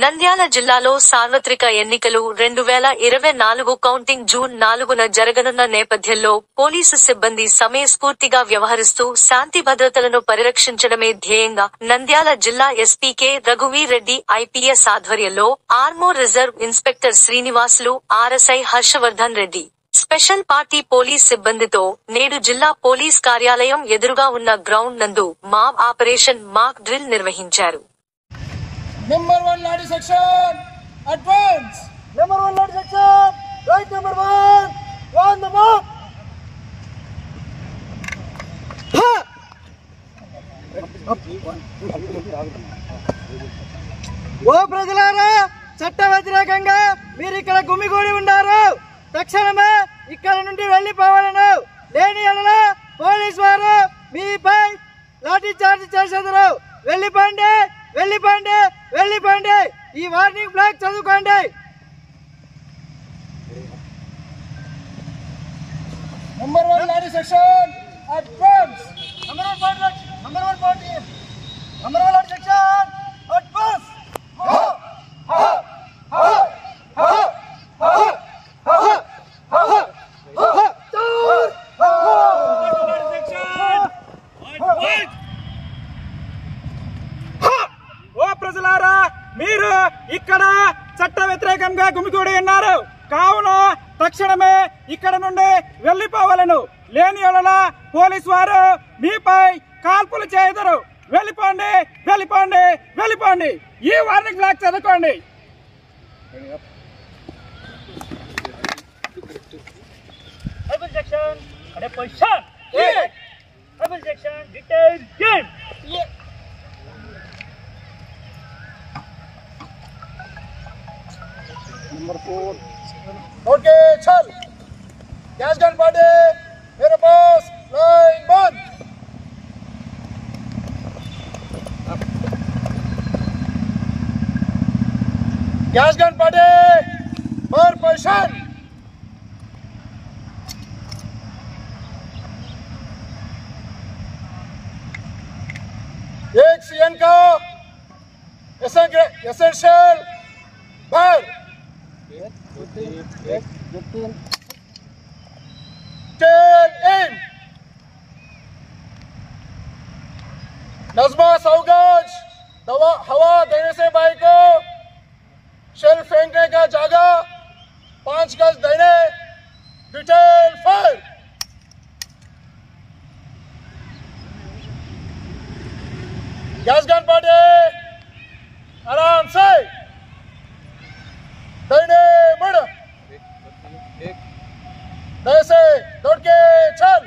నంద్యాల జిల్లాలో సార్వత్రిక ఎన్నికలు 2024 కౌంటింగ్ జూన్ 4న జరగనున్న నేపథ్యంలో పోలీసు సిబ్బంది సమయస్ఫూర్తిగా వ్యవహరిస్తూ శాంతి భద్రతలను పరిరక్షించడమే ధ్యేయంగా నంద్యాల జిల్లా ఎస్పీ కె. రఘువీర్ రెడ్డి ఐపీఎస్ ఆధ్వర్యంలో armed reserve inspector Srinivasulu, RSI Harshavardhan Reddy, special party police సిబ్బందితో నేడు జిల్లా పోలీస్ కార్యాలయం ఎదురుగా ఉన్న గ్రౌండ్ నందు మాబ్ ఆపరేషన్ మాక్ డ్రిల్ నిర్వహించారు. Number 1 Ladi section, advance. Number 1 Ladi section, right number 1, on the mark. ఓ ప్రజలారా, చట్ట వ్యతిరేకంగా మీరు ఇక్కడ గుమిగూడి ఉన్నారు. తక్షణమే ఇక్కడ నుండి వెళ్లిపోవాలను. లేని యెడల పోలీసు వారు మీపై లాఠీ చార్జ్ చేసేదరు. వెళ్ళిపోండి, వెళ్ళిపోండి, వెళ్ళిపోండి. ఈ వార్నింగ్ ఫ్లాగ్ చదువుకోండి. Number 1 lorry section advance. Number 1 lorry section advance. ఓ ప్రజలారా, మీరు ఇక్కడ చట్ట వ్యతిరేకంగా గుమిగూడి ఉన్నారు. కావున తక్షణమే ఇక్కడ నుండి వెళ్లిపోవాలను. లేని యెడల పోలీసు వారు మీపై కాల్పులు చేయదురు. వెళ్ళిపోండి, వెళ్ళిపోండి, వెళ్ళిపోండి. ఈ వార్నింగ్ ఫ్లాగ్ చదువుకోండి. नंबर 4 ओके चल. गैस गन पार्टी मेरे पास लाइन बंद. गैस गन पार्टी पर पोजीशन. एक सीएन का एसेंशियल बार टेल एम. नज़्मा सौगज हवा देने से बाइक को शेल फेंकने का जगह 5 गज देने. Detail fire. Gas gun party आराम से दौड़े मुड़. ऐसे दौड़ के चल.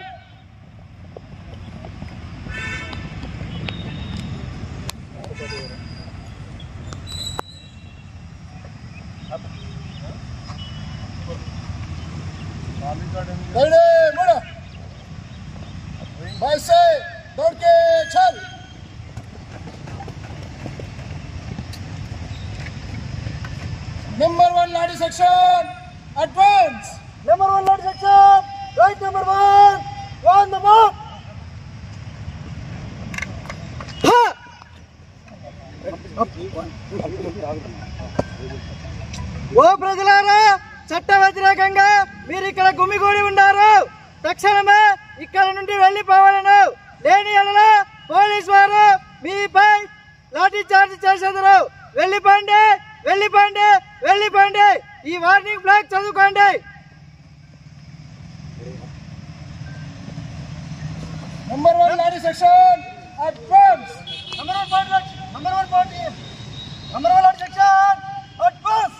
दौड़े मुड़. ऐसे दौड़ के चल. Number 1 Ladi section advance. Number 1 Ladi section, right number 1, on the mark. ఓ ప్రజలారా, చట్ట వ్యతిరేకంగా మీరు ఇక్కడ గుమిగూడి ఉన్నారు. తక్షణమే ఇక్కడ నుండి వెళ్లిపోవాలను. లేని యెడల పోలీసు వారు మీపై లాఠీ చార్జ్ చేసేదరు. వెళ్ళిపోండి, వెళ్ళిపోండి, వెళ్ళిపోండి. ఈ వార్నింగ్ ఫ్లాగ్ చదువుకోండి. Number 1 lorry section advance. Number 1 lorry section advance.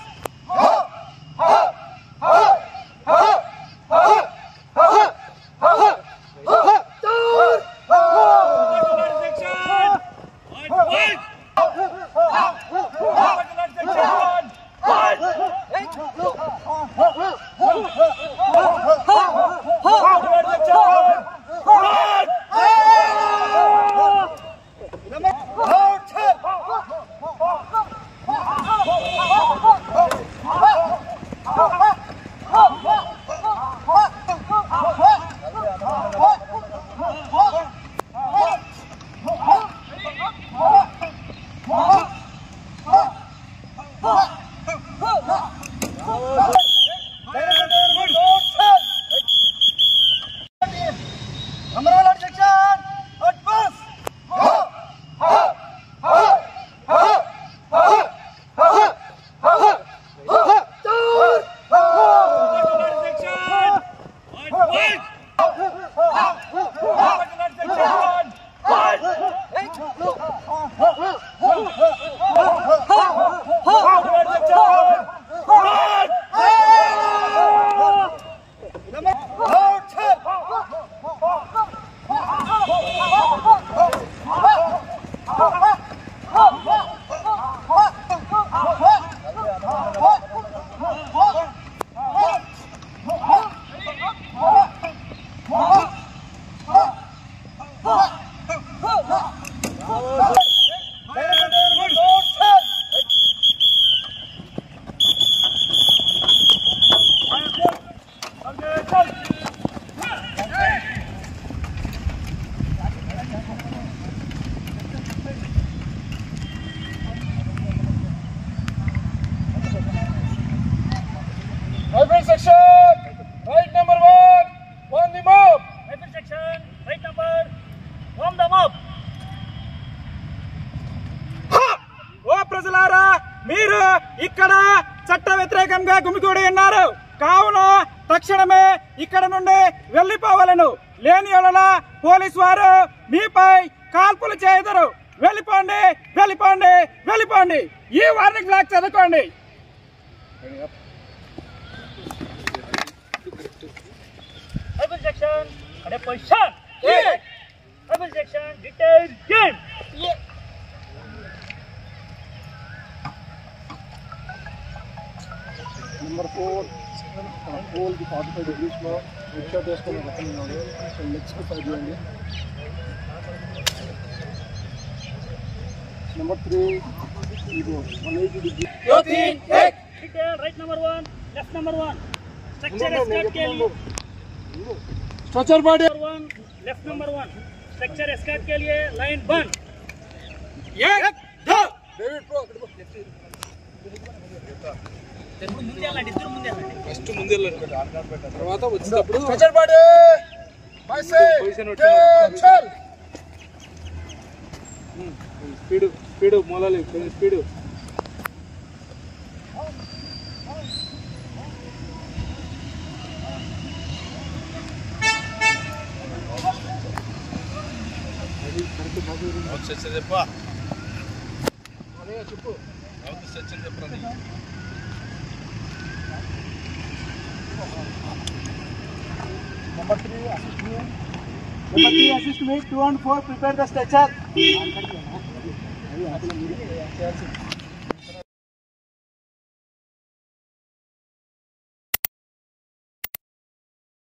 section, right number 1, on the mob. Rifle section, right number, warm them up. ఓ ప్రజలారా, మీరు ఇక్కడ చట్ట వ్యతిరేకంగా గుమిగూడి ఉన్నారు కావున తక్షణమే ఇక్కడ నుండి వెళ్లిపోవాలను. లేని యెడల పోలీసు వారు మీపై కాల్పులు చేయుదురు. వెళ్ళిపోండి, వెళ్ళిపోండి, వెళ్ళిపోండి. ఈ వార్నింగ్ ఫ్లాగ్ చదువుకోండి. Rifle section, at a position. Rifle section, detail game. Number 4, hold the 45 degrees లో రిక్షా చేసుకుని రకం లెగ్స్ కి పై చేయండి. Number 3, ఇది 180 degrees. Detail right number 1, left number 1. Structure escort के लिए. Structure body. Number 1, left number 1. Structure escort के लिए line 1. David Pro. ఫస్ట్ ముందే తర్వాత వచ్చినప్పుడు Structure body. My side. Chal. Speed మొదలు స్పీడ్ చెప్పా చెప్పు చెప్పరా Number 3, assist me. Number 3, assist me. 2 and 4, prepare the stretcher.